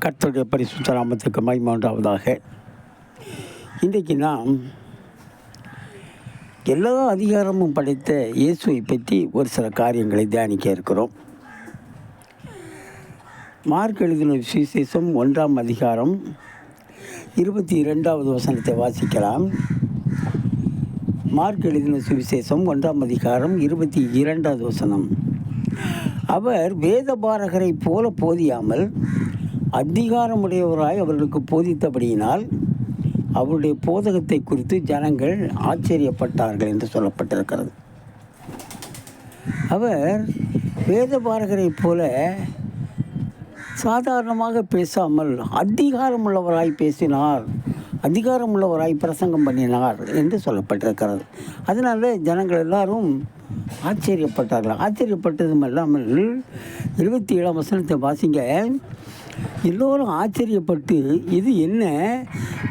கர்த்தருடைய பரிசுத்த நாமத்துக்கு மகிமை உண்டாவதாக. இன்றைக்கு நாம் எல்லா அதிகாரமும் படைத்த இயேசுவை பற்றி ஒரு சில காரியங்களை தியானிக்க இருக்கிறோம். மார்க் எழுதின சுவிசேஷம் 1ஆம் அதிகாரம் 22வது வசனத்தை வாசிக்கலாம். மார்க் எழுதின சுவிசேஷம் 1ஆம் அதிகாரம் 22வது வசனம். அவர் வேதபாரகரை போல போதியாமல் அதிகாரமுடையவராய் அவர்களுக்கு போதித்தபடியினால் அவருடைய போதகத்தை குறித்து ஜனங்கள் ஆச்சரியப்பட்டார்கள் என்று சொல்லப்பட்டிருக்கிறது. அவர் வேதபாரகரை போல சாதாரணமாக பேசாமல் அதிகாரமுள்ளவராய் பேசினார், அதிகாரமுள்ளவராய் பிரசங்கம் பண்ணினார் என்று சொல்லப்பட்டிருக்கிறது. அதனால் ஜனங்கள் எல்லாரும் ஆச்சரியப்பட்டார்கள். ஆச்சரியப்பட்டதும் இல்லாமல் 27ஆம் வசனத்தை வாசிங்க. எல்லோரும் ஆச்சரியப்பட்டு, இது என்ன,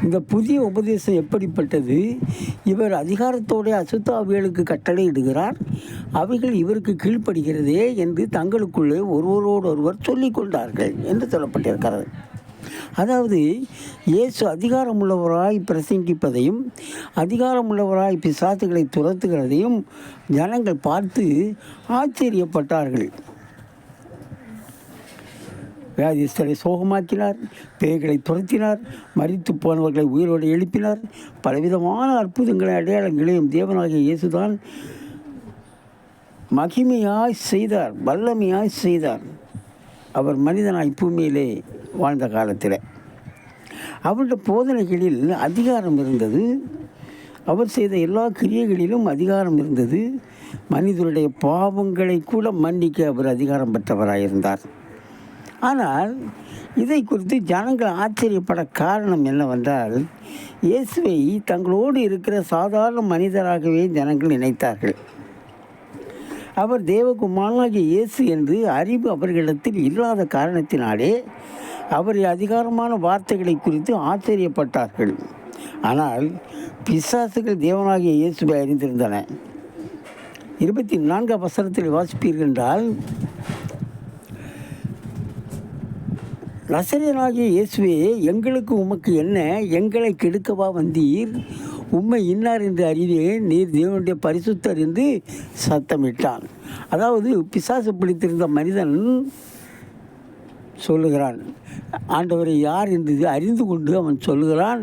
இந்த புதிய உபதேசம் எப்படிப்பட்டது, இவர் அதிகாரத்தோடைய அசுத்தாவிகளுக்கு கட்டளை இடுகிறார், அவைகள் இவருக்கு கீழ்ப்படுகிறதே என்று தங்களுக்குள்ளே ஒருவரோடொருவர் சொல்லிக் கொண்டார்கள் என்று சொல்லப்பட்டிருக்கிறது. அதாவது இயேசு அதிகாரமுள்ளவராய் பிரசங்கிப்பதையும் அதிகாரமுள்ளவராய் பிசாசுகளை துரத்துகிறதையும் ஜனங்கள் பார்த்து ஆச்சரியப்பட்டார்கள். வியாதிஸ்தரை சோகமாக்கினார், பேய்களை துரத்தினார், மரித்து போனவர்களை உயிரோடு எழுப்பினார், பலவிதமான அற்புதங்களை அடையாளங்களையும் தேவனாகிய இயேசுதான் மகிமையாய் செய்தார், வல்லமையாய் செய்தார். அவர் மனிதனாய் பூமியிலே வாழ்ந்த காலத்தில் அவருடைய போதனைகளில் அதிகாரம் இருந்தது. அவர் செய்த எல்லா கிரியைகளிலும் அதிகாரம் இருந்தது. மனிதனுடைய பாவங்களை கூட மன்னிக்க அவர் அதிகாரம் பெற்றவராயிருந்தார். ஆனால் இதை குறித்து ஜனங்கள் ஆச்சரியப்பட காரணம் என்னவென்றால், இயேசுவை தங்களோடு இருக்கிற சாதாரண மனிதராகவே ஜனங்கள் நினைத்தார்கள். அவர் தேவகுமாரனாகிய இயேசு என்று அறிவு அவர்களிடத்தில் இல்லாத காரணத்தினாலே அவர் அதிகாரமான வார்த்தைகளை குறித்து ஆச்சரியப்பட்டார்கள். ஆனால் பிசாசுகள் தேவனாகிய இயேசுவை அறிந்திருந்தன. 24ஆம் வசனத்தில் வாசிப்பீர்கள் என்றால், நசரேயனாகிய இயேசுவே, எங்களுக்கு உமக்கு என்ன, எங்களை கெடுக்கவா வந்தீர், உம்மை இன்னார் என்று அறிவேன், நீர் தேவனுடைய பரிசுத்தர் என்று சத்தமிட்டான். அதாவது பிசாசு பிடித்திருந்த மனிதன் சொல்லுகிறான், ஆண்டவரை யார் என்று அறிந்து கொண்டு அவன் சொல்லுகிறான்,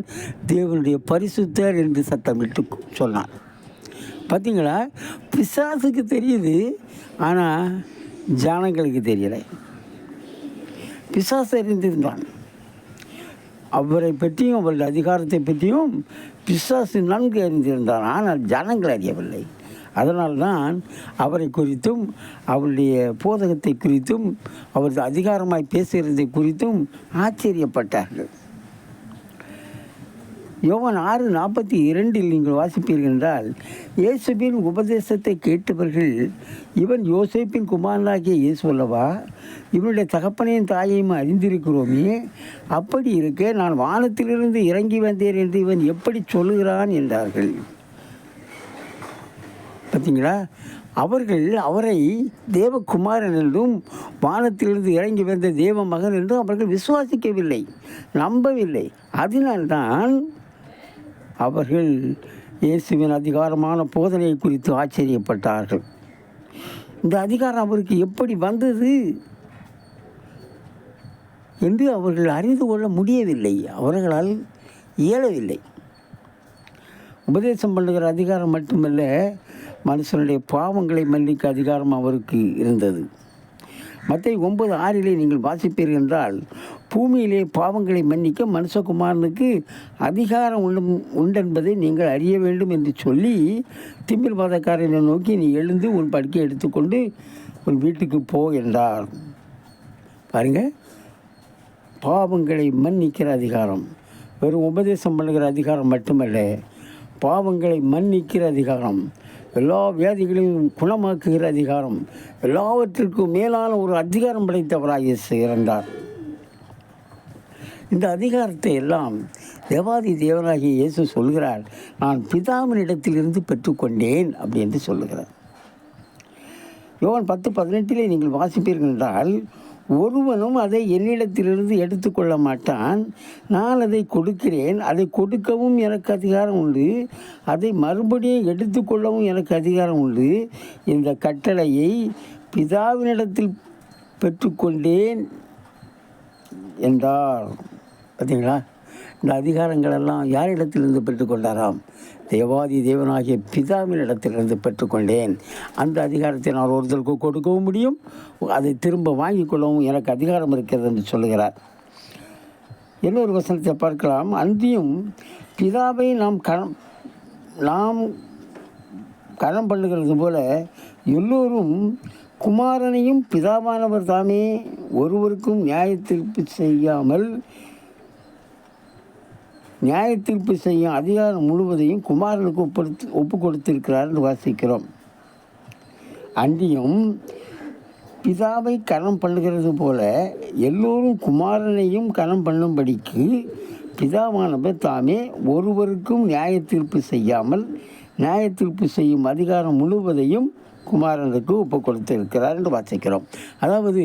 தேவனுடைய பரிசுத்தர் என்று சத்தமிட்டு சொன்னான். பார்த்தீங்களா, பிசாசுக்கு தெரியுது, ஆனால் ஜனங்களுக்கு தெரியலை. பிசாசு அறிந்திருந்தான். அவரை பற்றியும் அவருடைய அதிகாரத்தை பற்றியும் பிசாசு நன்கு அறிந்திருந்தான், ஆனால் ஜனங்கள் அறியவில்லை. அதனால்தான் அவரை குறித்தும் அவருடைய போதகத்தை குறித்தும் அவரது அதிகாரமாய் பேசுகிறதை குறித்தும் ஆச்சரியப்பட்டார்கள். யோவான் 6:42 நீங்கள் வாசிப்பீர்கள் என்றால், இயேசுவின் உபதேசத்தை கேட்டவர்கள், இவன் யோசேப்பின் குமாரனாகிய இயேசு அல்லவா, இவனுடைய தகப்பனையும் தாயையும் அறிந்திருக்கிறோமே, அப்படி இருக்க நான் வானத்திலிருந்து இறங்கி வந்தேன் என்று இவன் எப்படி சொல்லுகிறான் என்றார்கள். பார்த்தீங்களா, அவர்கள் அவரை தேவகுமாரன் என்றும் வானத்திலிருந்து இறங்கி வந்த தேவ மகன் என்றும் அவர்கள் விசுவாசிக்கவில்லை, நம்பவில்லை. அதனால்தான் அவர்கள் இயேசுவின் அதிகாரமான போதனை குறித்து ஆச்சரியப்பட்டார்கள். இந்த அதிகாரம் அவருக்கு எப்படி வந்தது என்று அவர்கள் அறிந்து கொள்ள முடியவில்லை, அவர்களால் இயலவில்லை. உபதேசம் பண்ணுகிற அதிகாரம் மட்டுமல்ல, மனுஷனுடைய பாவங்களை மன்னிக்க அதிகாரம் அவருக்கு இருந்தது. மத்தேயு 9:6 நீங்கள் வாசிப்பீர்கள் என்றால், பூமியிலே பாவங்களை மன்னிக்க மனுஷகுமாரனுக்கு அதிகாரம் உண்டென்பதை நீங்கள் அறிய வேண்டும் என்று சொல்லி திமிர்வாதக்காரனை நோக்கி, நீ எழுந்து உன் படுக்கையை எடுத்துக்கொண்டு உன் வீட்டுக்கு போ என்றார். பாருங்க, பாவங்களை மன்னிக்கிற அதிகாரம் வெறும் உபதேசம் பண்ணுகிற அதிகாரம் மட்டுமல்ல, பாவங்களை மன்னிக்கிற அதிகாரம், எல்லா வியாதிகளையும் குணமாக்குகிற அதிகாரம், எல்லாவற்றிற்கும் மேலான ஒரு அதிகாரம் படைத்தவராக இயேசு இருந்தார். இந்த அதிகாரத்தை எல்லாம் தேவாதி தேவனாகிய இயேசு சொல்கிறார், நான் பிதாவினிடத்திலிருந்து பெற்றுக்கொண்டேன் அப்படி என்று சொல்லுகிறார். யோவான் 10:18 நீங்கள் வாசிப்பீர்கள் என்றால், ஒருவனும் அதை என்னிடத்திலிருந்து எடுத்துக்கொள்ள மாட்டான். நான் அதை கொடுக்கிறேன். அதை கொடுக்கவும் எனக்கு அதிகாரம் உண்டு. அதை மறுபடியும் எடுத்துக்கொள்ளவும் எனக்கு அதிகாரம் உண்டு. இந்த கட்டளையை பிதாவினிடத்தில் பெற்றுக்கொண்டேன் என்றார். பார்த்தீங்களா? இந்த அதிகாரங்களெல்லாம் யாரிடத்திலிருந்து பெற்றுக்கொண்டாராம்? தேவாதி தேவனாகிய பிதாவின் இடத்திலிருந்து பெற்றுக்கொண்டேன். அந்த அதிகாரத்தை நான் ஒருத்தருக்கு கொடுக்கவும் முடியும், அதை திரும்ப வாங்கிக் கொள்ளவும் எனக்கு அதிகாரம் இருக்கிறது என்று சொல்லுகிறார். இன்னொரு வசனத்தை பார்க்கலாம். அன்றியும் பிதாவை நாம் கனம் பண்ணுகிறது போல எல்லோரும் குமாரனையும் பிதாவானவர் தாமே ஒருவருக்கும் நியாயத்தீர்ப்பு செய்யும் அதிகாரம் முழுவதையும் குமாரனுக்கு ஒப்பு கொடுத்திருக்கிறார் என்று வாசிக்கிறோம். அன்றியும் பிதாவை கனம் பண்ணுகிறது போல எல்லோரும் குமாரனையும் கனம் பண்ணும்படிக்கு பிதாவானவர் தாமே ஒருவருக்கும் நியாயத்தீர்ப்பு செய்யும் அதிகாரம் முழுவதையும் குமாரனுக்கு ஒப்பு கொடுத்திருக்கிறார் என்று வாசிக்கிறோம். அதாவது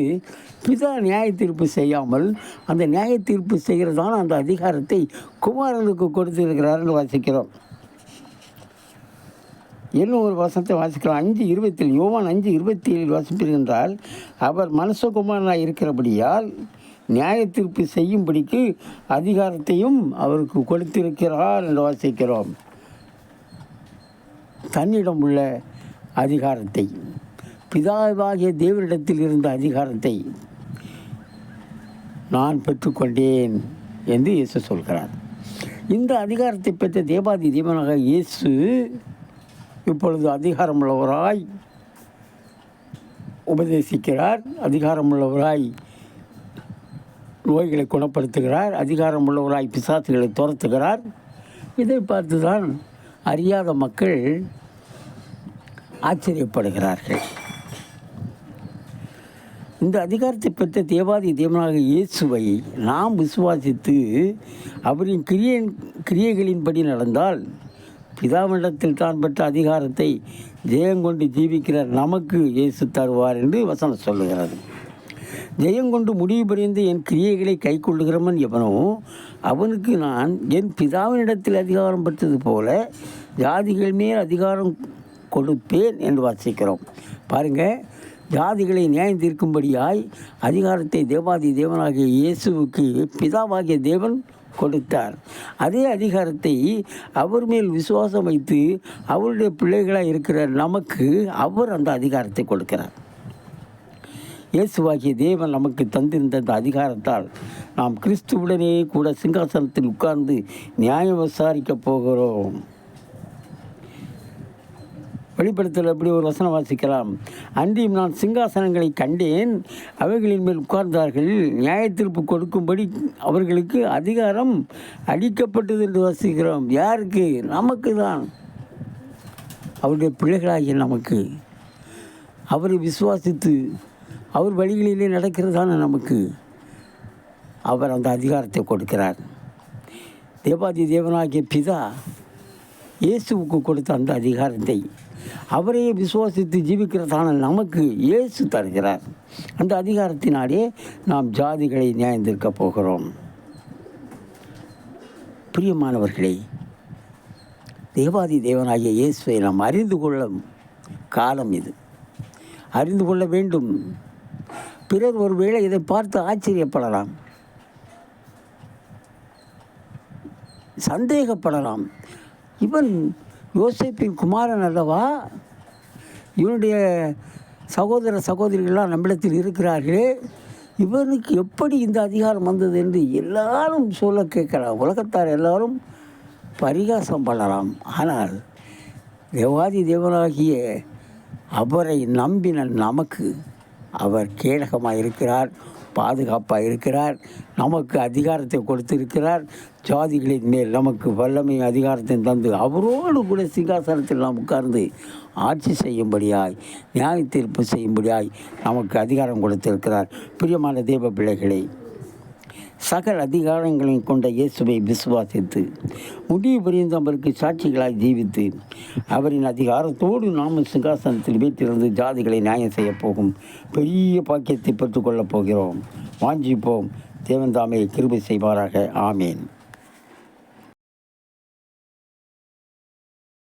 பிதா நியாய தீர்ப்பு செய்யாமல் அந்த நியாய தீர்ப்பு செய்கிறதான அந்த அதிகாரத்தை குமாரனுக்கு கொடுத்திருக்கிறார் என்று வாசிக்கிறோம். இன்னும் ஒரு வசனத்தை வாசிக்கலாம். 5:27 யோவான் 5:27 வாசிப்பீர்கள். அவர் மனுஷகுமாரனாக இருக்கிறபடியால் நியாய தீர்ப்பு செய்யும்படிக்கு அதிகாரத்தையும் அவருக்கு கொடுத்திருக்கிறார் என்று வாசிக்கிறோம். தன்னிடம் உள்ள அதிகாரத்தை, பிதாவாகிய தேவனிடத்தில் இருந்த அதிகாரத்தை நான் பெற்றுக்கொண்டேன் என்று இயேசு சொல்கிறார். இந்த அதிகாரத்தை பெற்ற தேவாதி தேவனாக இயேசு இப்பொழுது அதிகாரமுள்ளவராய் உபதேசிக்கிறார், அதிகாரமுள்ளவராய் நோய்களை குணப்படுத்துகிறார், அதிகாரமுள்ளவராய் பிசாசுகளை துரத்துகிறார். இதை பார்த்துதான் அறியாத மக்கள் ஆச்சரியப்படுகிறார்கள். இந்த அதிகாரத்தை பெற்ற தேவாதி தேவனாக இயேசுவை நாம் விசுவாசித்து அவரின் கிரியைகளின்படி நடந்தால் பிதாவினிடத்தில் தான் பெற்ற அதிகாரத்தை ஜெயங்கொண்டு ஜீவிக்கிற நமக்கு இயேசு தருவார் என்று வசனம் சொல்லுகிறது. ஜெயங்கொண்டு முடிவு புரிந்து என் கிரியைகளை கை கொள்ளுகிறவன் எவனோ அவனுக்கு நான் என் பிதாவினிடத்தில் அதிகாரம் பெற்றது போல ஜாதிகள் மேல் அதிகாரம் கொடுப்பேன் என்று வாசிக்கிறோம். பாருங்கள், ஜாதிகளை நியாயம் தீர்க்கும்படியாய் அதிகாரத்தை தேவாதி தேவனாகிய இயேசுவுக்கு பிதாவாகிய தேவன் கொடுத்தார். அதே அதிகாரத்தை அவர் மேல் விசுவாசம் வைத்து அவருடைய பிள்ளைகளாக இருக்கிற நமக்கு அவர் அந்த அதிகாரத்தை கொடுக்கிறார். இயேசுவாகிய தேவன் நமக்கு தந்திருந்த அந்த அதிகாரத்தால் நாம் கிறிஸ்துவுடனே கூட சிங்காசனத்தில் உட்கார்ந்து நியாயம் விசாரிக்கப் போகிறோம். வெளிப்படுத்தல் அப்படி ஒரு வசனம் வாசிக்கலாம். அன்றியும் நான் சிங்காசனங்களை கண்டேன், அவைகளின் மேல் உட்கார்ந்தார்கள், நியாய தீர்ப்பு கொடுக்கும்படி அவர்களுக்கு அதிகாரம் அளிக்கப்பட்டது என்று வாசிக்கிறோம். யாருக்கு? நமக்கு தான், அவருடைய பிள்ளைகளாகிய நமக்கு. அவரை விசுவாசித்து அவர் வழிகளிலே நடக்கிறதான நமக்கு அவர் அந்த அதிகாரத்தை கொடுக்கிறார். தேவாதி தேவனாகிய பிதா இயேசுவுக்கு கொடுத்த அந்த அதிகாரத்தை அவரையே விசுவாசித்து ஜீவிக்கிறதான நமக்கு இயேசு தருகிறார். அந்த அதிகாரத்தினாலே நாம் ஜாதிகளை நியாயந்திருக்க போகிறோம். பிரியமானவர்களே, தேவாதி தேவனாகிய இயேசுவை நாம் அறிந்து கொள்ளும் காலம் இது. அறிந்து கொள்ள வேண்டும். பிறர் ஒருவேளை இதை பார்த்து ஆச்சரியப்படலாம், சந்தேகப்படலாம். இவன் யோசேப்பின் குமாரன் அல்லவா? இவனுடைய சகோதர சகோதரிகள்லாம் நம்மிடத்தில் இருக்கிறார்களே, இவனுக்கு எப்படி இந்த அதிகாரம் வந்தது என்று எல்லாரும் சொல்ல கேட்கலாம். உலகத்தார் எல்லாரும் பரிகாசம் பண்ணலாம். ஆனால் தேவாதி தேவனாகிய அவரை நம்பின நமக்கு அவர் கேடகமாக இருக்கிறார், பாதுகாப்பாக இருக்கிறார், நமக்கு அதிகாரத்தை கொடுத்திருக்கிறார். ஜாதிகளின் மேல் நமக்கு வல்லமை அதிகாரத்தை தந்து அவரோடு கூட சிங்காசனத்தில் நாம் உட்கார்ந்து ஆட்சி செய்யும்படியாய், நியாய தீர்ப்பு செய்யும்படியாய் நமக்கு அதிகாரம் கொடுத்திருக்கிறார். பிரியமான தேவ பிள்ளைகளை, சகல அதிகாரங்களையும் கொண்ட இயேசுவை விசுவாசித்து முடிவு புரிந்து அவருக்கு சாட்சிகளாய் ஜீவித்து அவரின் அதிகாரத்தோடு நாம சிங்காசனத்தில் வீட்டிலிருந்து ஜாதிகளை நியாயம் செய்ய போகும் பெரிய பாக்கியத்தை பெற்றுக்கொள்ளப் போகிறோம். வாஞ்சிப்போம். தேவன் தாமே கிருபை செய்வாராக. ஆமேன்.